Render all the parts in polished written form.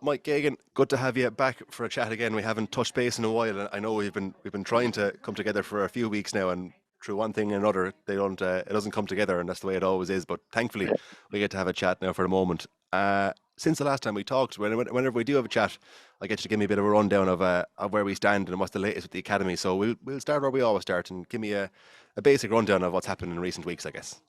Mike Geoghegan, good to have you back for a chat again. We haven't touched base in a while, and I know we've been trying to come together for a few weeks now, and through one thing and another, it doesn't come together, and that's the way it always is. But thankfully, we get to have a chat now for a moment. Since the last time we talked, whenever we do have a chat, I get you to give me a bit of a rundown of where we stand and what's the latest with the academy. So we'll start where we always start, and give me a basic rundown of what's happened in recent weeks, I guess.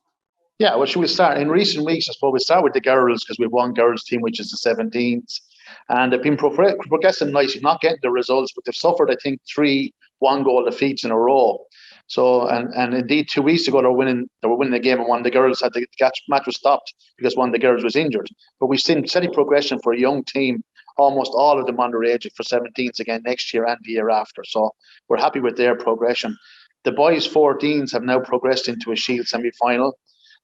Yeah, well, should we start? In recent weeks, I suppose we start with the girls because we've one girls team, which is the 17s. And they've been progressing nicely, not getting the results, but they've suffered, I think, 3 one-goal defeats in a row. So, and indeed, 2 weeks ago, they were winning the game, and one of the girls had the match was stopped because one of the girls was injured. But we've seen steady progression for a young team, almost all of them underage for 17s again next year and the year after. So we're happy with their progression. The boys 14s have now progressed into a Shield semi-final.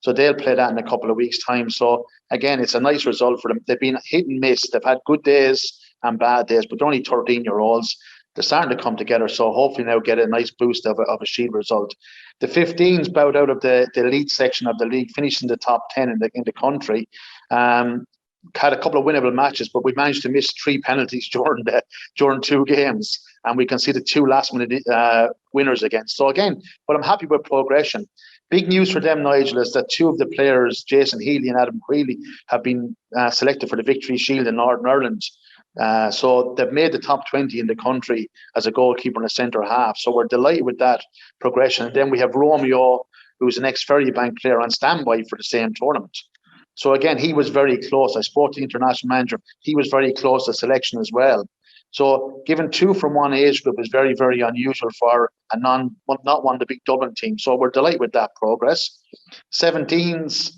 So they'll play that in a couple of weeks' time. So again, it's a nice result for them. They've been hit and miss. They've had good days and bad days, but they're only 13-year-olds. They're starting to come together. So hopefully now get a nice boost of a Shield result. The 15s bowed out of the elite section of the league, finished in the top 10 in the country. Had a couple of winnable matches, but we managed to miss 3 penalties during 2 games, and we conceded 2 last-minute winners again. So again, but I'm happy with progression. Big news for them, Nigel, is that 2 of the players, Jason Healy and Adam Queally, have been selected for the Victory Shield in Northern Ireland. So they've made the top 20 in the country as a goalkeeper and a centre half. So we're delighted with that progression. And then we have Romeo, who's an ex-Ferrybank player on standby for the same tournament. So again, he was very close. I spoke to the international manager. He was very close to selection as well. So given 2 from one age group is very, very unusual for not one of the big Dublin teams. So we're delighted with that progress. 17s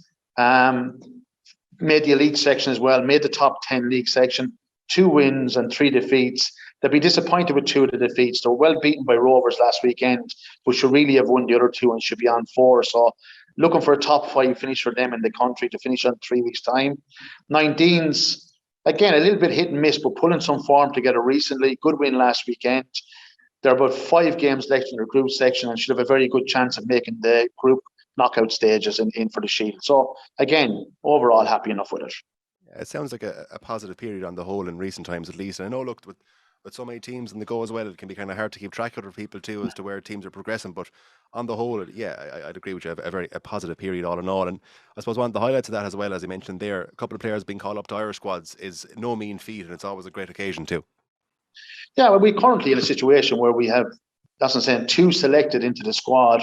made the elite section as well, made the top 10 league section, 2 wins and 3 defeats. They'll be disappointed with 2 of the defeats. They were well beaten by Rovers last weekend, but should really have won the other 2 and should be on 4. So looking for a top 5 finish for them in the country to finish on 3 weeks' time. 19s, again, a little bit hit and miss, but pulling some form together recently. Good win last weekend. There are about 5 games left in their group section and should have a very good chance of making the group knockout stages in for the Shield. So, again, overall, happy enough with it. Yeah, it sounds like a positive period on the whole in recent times, at least. And I know, look, with so many teams in the go as well, it can be kind of hard to keep track of other people too as to where teams are progressing. But on the whole, yeah, I'd agree with you. A positive period all in all. And I suppose one of the highlights of that as well, as you mentioned there, a couple of players being called up to Irish squads is no mean feat, and it's always a great occasion too. Yeah, well, we're currently in a situation where we have, that's what I'm saying, 2 selected into the squad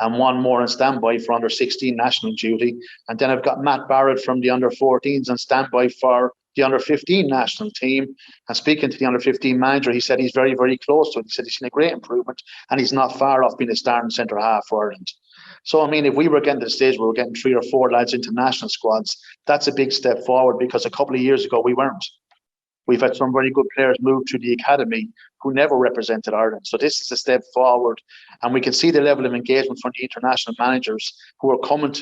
and 1 more on standby for under 16 national duty. And then I've got Matt Barrett from the under 14s on standby for the under 15 national team. And speaking to the under 15 manager, he said he's very, very close to it. He said he's seen a great improvement and he's not far off being a starting centre half for Ireland. So, I mean, if we were getting to the stage where we're getting 3 or 4 lads into national squads, that's a big step forward because a couple of years ago we weren't. We've had some very good players move to the academy who never represented Ireland. So this is a step forward. And we can see the level of engagement from the international managers who are coming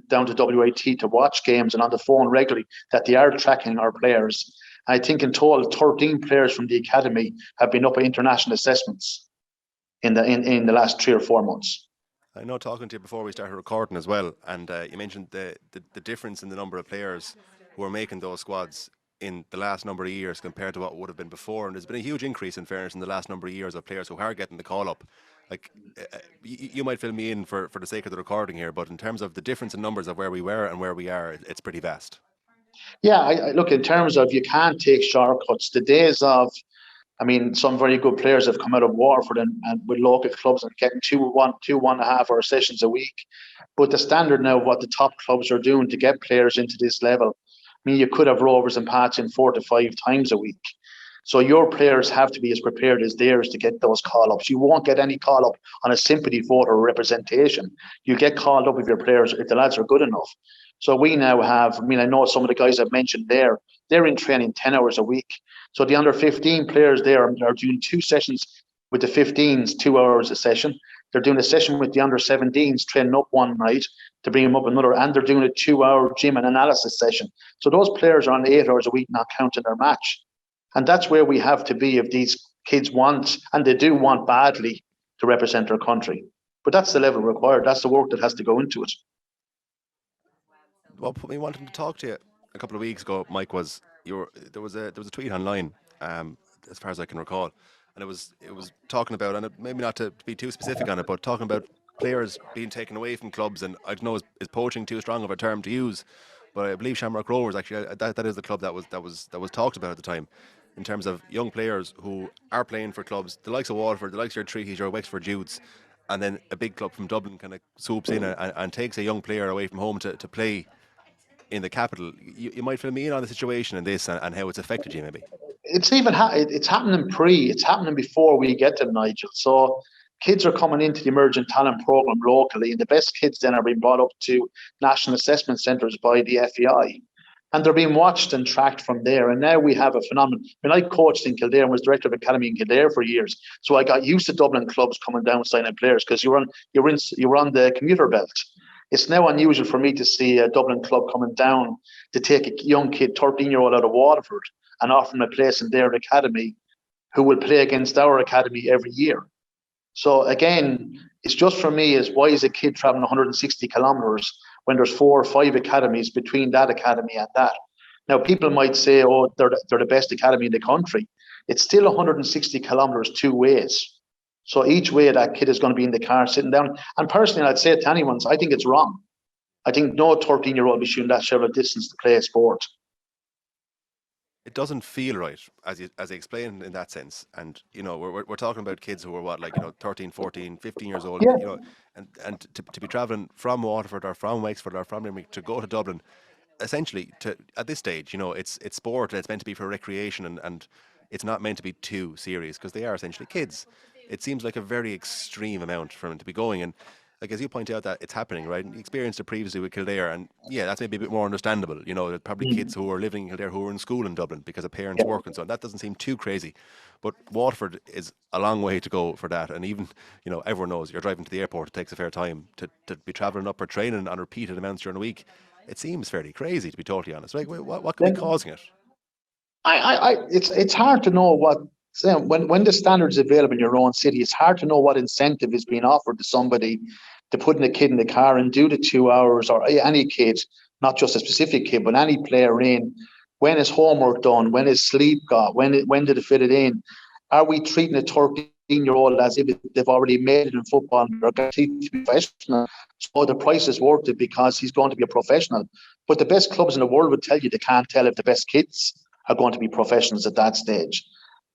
down to WAT to watch games and on the phone regularly, that they are tracking our players. I think in total, 13 players from the academy have been up at international assessments in the last 3 or 4 months. I know, talking to you before we started recording as well, and you mentioned the difference in the number of players who are making those squads in the last number of years compared to what would have been before. And there's been a huge increase, in fairness, in the last number of years of players who are getting the call up. Like, you might fill me in for the sake of the recording here, but in terms of the difference in numbers of where we were and where we are, it's pretty vast. Yeah, I look, in terms of you can't take shortcuts. The days of, I mean, some very good players have come out of Waterford and with local clubs and getting 1.5 hour sessions a week. But the standard now of what the top clubs are doing to get players into this level, I mean, you could have Rovers and Pats in 4 to 5 times a week. So your players have to be as prepared as theirs to get those call-ups. You won't get any call-up on a sympathy vote or representation. You get called up if your players, if the lads are good enough. So we now have, I mean, I know some of the guys I've mentioned there, they're in training 10 hours a week. So the under 15 players there are doing 2 sessions with the 15s, 2 hours a session. They're doing a session with the under 17s, training up one night to bring them up another, and they're doing a 2-hour gym and analysis session. So those players are on 8 hours a week, not counting their match. And that's where we have to be if these kids want, and they do want badly, to represent their country. But that's the level required. That's the work that has to go into it. What put me wanting to talk to you a couple of weeks ago, Mike, was there was a tweet online, as far as I can recall, and it was talking about, and maybe not to be too specific on it, but talking about players being taken away from clubs, and I don't know, is poaching too strong of a term to use, but I believe Shamrock Rovers actually, that is the club that was talked about at the time, in terms of young players who are playing for clubs the likes of Waterford, the likes of your Treaties, your Wexford Jutes, and then a big club from Dublin kind of swoops in and takes a young player away from home to play in the capital. You might fill me in on the situation in this, and how it's affected you, maybe. It's happening it's happening before we get to Nigel. So kids are coming into the emerging talent program locally, and the best kids then are being brought up to national assessment centres by the FEI, and they're being watched and tracked from there. And now we have a phenomenon. I mean, I coached in Kildare and was director of academy in Kildare for years, so I got used to Dublin clubs coming down signing players because you're on the commuter belt. It's now unusual for me to see a Dublin club coming down to take a young kid, 13-year-old out of Waterford, and offer him a place in their academy, who will play against our academy every year. So again, it's just for me is, why is a kid traveling 160 kilometres when there's 4 or 5 academies between that academy and that? Now, people might say, oh, they're the best academy in the country. It's still 160 kilometres two ways. So each way that kid is going to be in the car sitting down. And personally, I'd say it to anyone, I think it's wrong. I think no 13-year-old be shooting that shallow distance to play a sport. It doesn't feel right, as you explained, in that sense. And we're talking about kids who are, what, like, 13, 14, 15 years old, Yeah. and to be traveling from Waterford or from Wexford or from Limerick to go to Dublin, essentially, to at this stage, it's sport. It's meant to be for recreation, and it's not meant to be too serious, because they are essentially kids. It seems like a very extreme amount for them to be going. And like, as you point out, that it's happening, right? You experienced it previously with Kildare, and yeah, that's maybe a bit more understandable. There's probably kids who are living in Kildare who are in school in Dublin because of parents' Yeah. work and so on. That doesn't seem too crazy. But Waterford is a long way to go for that. And even, everyone knows you're driving to the airport, it takes a fair time to be travelling up or training on repeated amounts during a week. It seems fairly crazy, to be totally honest. Like, what could be Then causing it? it's hard to know what, when the standards available in your own city, it's hard to know what incentive is being offered to somebody to putting a kid in the car and do the 2 hours, or any kid, not just a specific kid, but any player in. When is homework done? When is sleep got? When did it fit it in? Are we treating a 13-year-old as if they've already made it in football and they're guaranteed to be professional? So the price is worth it because he's going to be a professional. But the best clubs in the world would tell you they can't tell if the best kids are going to be professionals at that stage.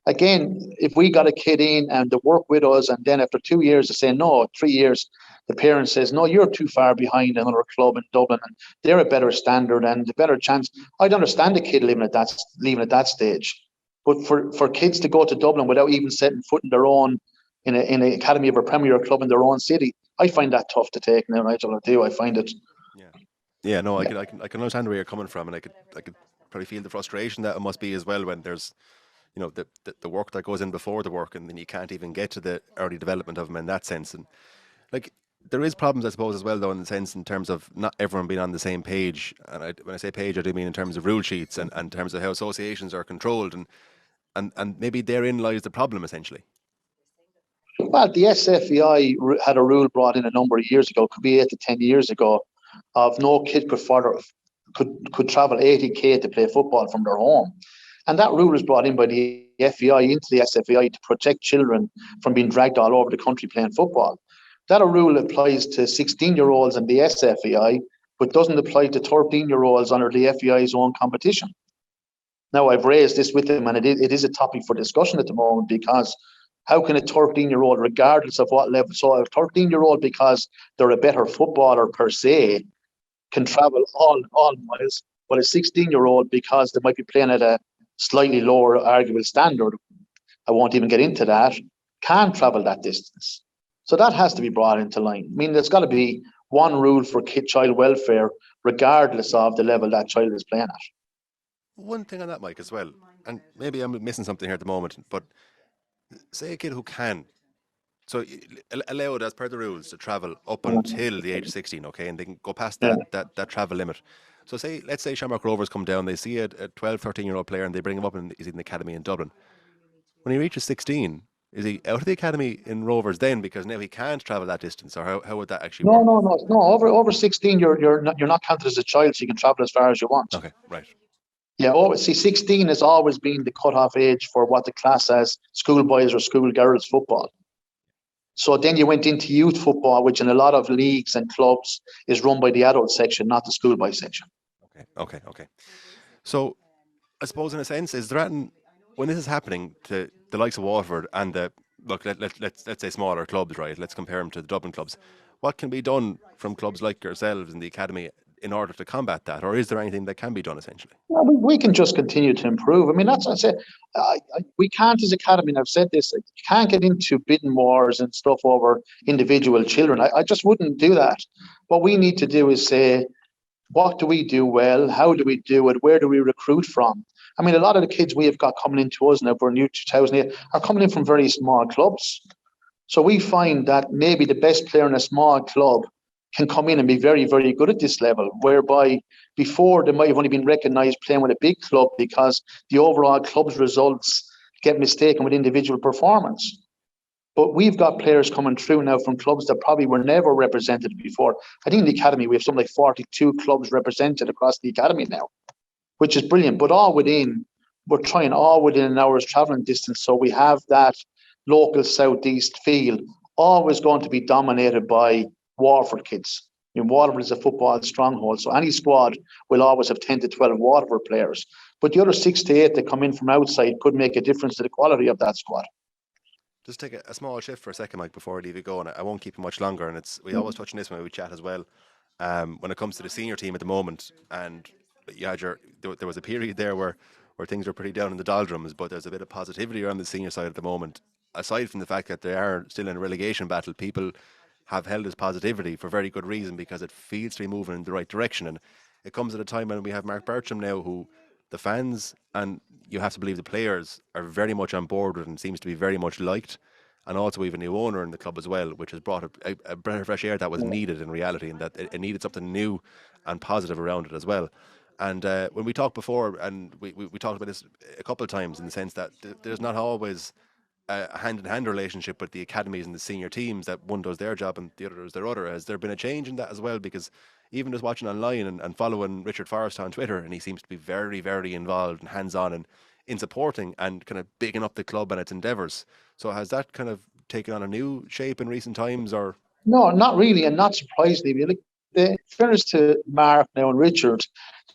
Again, if we got a kid in and they work with us, and then after 2 years they say no, 3 years, the parent says, no, you're too far behind another club in Dublin, and they're a better standard and a better chance. I'd understand the kid leaving at that stage. But for kids to go to Dublin without even setting foot in their own, in an academy of a premier club in their own city, I find that tough to take now, Nigel. I do. I find it. Yeah. Yeah, no, Yeah. I can understand where you're coming from, and I could probably feel the frustration that it must be as well, when there's, the work that goes in before the work, and then you can't even get to the early development of them in that sense. And like, there is problems, I suppose, as well, though, in the sense, in terms of not everyone being on the same page. And when I say page, I do mean in terms of rule sheets, and in terms of how associations are controlled, and maybe therein lies the problem, essentially. Well, the SFEI had a rule brought in a number of years ago, could be 8 to 10 years ago, of no kid could travel 80k to play football from their home. And that rule was brought in by the FEI into the SFEI to protect children from being dragged all over the country playing football. That rule applies to 16-year-olds in the SFEI, but doesn't apply to 13-year-olds under the FEI's own competition. Now, I've raised this with them, and it is a topic for discussion at the moment, because how can a 13-year-old, regardless of what level, so a 13-year-old, because they're a better footballer per se, can travel all miles, but a 16-year-old, because they might be playing at a slightly lower arguable standard, I won't even get into that, can't travel that distance. So that has to be brought into line. I mean, there's got to be one rule for child welfare, regardless of the level that child is playing at. One thing on that, Mike, as well, and maybe I'm missing something here at the moment, but say a kid who can, so allowed as per the rules to travel up until the age of 16, okay, and they can go past Yeah. that travel limit. So let's say Shamrock Rovers come down, they see a 12, 13-year-old player, and they bring him up, and he's in the academy in Dublin. When he reaches 16, is he out of the academy in Rovers then, because now he can't travel that distance, or how would that actually No, work? no, no. Over 16, you're not counted as a child, so you can travel as far as you want. Okay, right. Yeah, see, 16 has always been the cut-off age for what the class as schoolboys or schoolgirls football. So then you went into youth football, which in a lot of leagues and clubs is run by the adult section, not the schoolboy section. Okay. So I suppose in a sense, is there when this is happening to the likes of Waterford and let's say smaller clubs, right? Let's compare them to the Dublin clubs. What can be done from clubs like yourselves in the academy in order to combat that, or is there anything that can be done essentially? Well, we can just continue to improve. I mean, that's what I said. We can't, as academy, and I've said this, you can't get into bidding wars and stuff over individual children. I just wouldn't do that. What we need to do is say, what do we do well? How do we do it? Where do we recruit from? I mean, a lot of the kids we have got coming into us now, we're new 2008, are coming in from very small clubs. So we find that maybe the best player in a small club can come in and be very, very good at this level, whereby before they might have only been recognised playing with a big club because the overall club's results get mistaken with individual performance. But we've got players coming through now from clubs that probably were never represented before. I think in the academy we have something like 42 clubs represented across the academy now, which is brilliant. But we're trying all within an hour's travelling distance. So we have that local southeast feel, always going to be dominated by Waterford kids. I mean, Waterford is a football stronghold, so any squad will always have 10 to 12 Waterford players. But the other 6 to 8 that come in from outside could make a difference to the quality of that squad. Just take a small shift for a second, Mike, before I leave you go, and I won't keep you much longer. And we always touch on this when we chat as well. When it comes to the senior team at the moment, and you had there was a period there where things were pretty down in the doldrums, but there's a bit of positivity around the senior side at the moment. Aside from the fact that they are still in a relegation battle, people have held this positivity for very good reason, because it feels to be moving in the right direction. And it comes at a time when we have Mark Bertram now, who the fans, and you have to believe the players, are very much on board with and seems to be very much liked. And also we have a new owner in the club as well, which has brought a breath of fresh air that was needed in reality, and that it needed something new and positive around it as well. And when we talked before, and we talked about this a couple of times, in the sense that there's not always a hand-in-hand relationship with the academies and the senior teams, that one does their job and the other does their other. Has there been a change in that as well? Because even just watching online and following Richard Forrest on Twitter, and he seems to be very, very involved and hands-on and in supporting and kind of bigging up the club and its endeavours. So has that kind of taken on a new shape in recent times, or? No, not really, and not surprisingly. The fairness to Mark now and Richard,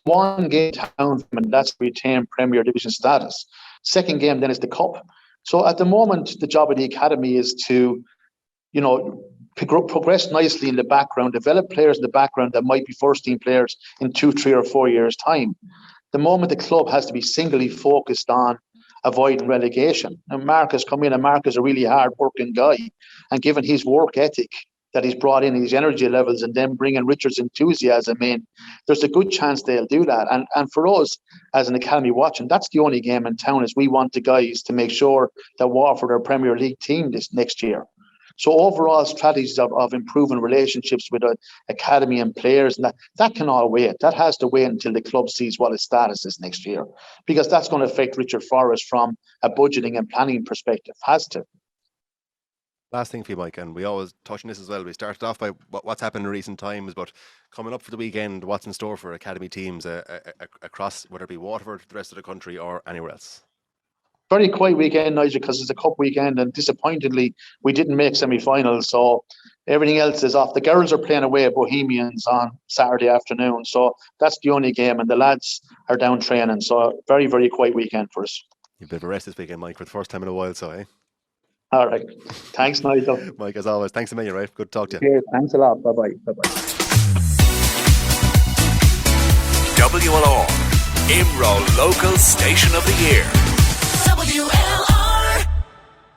one game town, and that's retain Premier Division status. Second game then is the Cup. So at the moment, the job of the academy is to, progress nicely in the background, develop players in the background that might be first team players in 2, 3 or 4 years' time. The moment the club has to be singly focused on avoiding relegation. And Mark has come in, and Mark is a really hard-working guy. And given his work ethic that he's brought in, his energy levels, and then bringing Richard's enthusiasm in, there's a good chance they'll do that. And for us, as an academy watching, that's the only game in town, is we want the guys to make sure that Waterford are a Premier League team this next year. So overall strategies of improving relationships with academy and players, and that can all wait. That has to wait until the club sees what its status is next year, because that's going to affect Richard Forrest from a budgeting and planning perspective. Has to. Last thing for you, Mike, and we always touch on this as well. We started off by what's happened in recent times, but coming up for the weekend, what's in store for academy teams across, whether it be Waterford, the rest of the country, or anywhere else? Very quiet weekend, Nigel, because it's a cup weekend, and disappointingly, we didn't make semi-finals, so everything else is off. The girls are playing away at Bohemians on Saturday afternoon, so that's the only game, and the lads are down training, so very, very quiet weekend for us. You've been a rest this weekend, Mike, for the first time in a while, so, eh? All right. Thanks, Nigel. Mike, as always, thanks a million, right? Good to talk to you. Okay, thanks a lot. Bye-bye. Bye-bye. WLR, IMRO Local Station of the Year. WLR.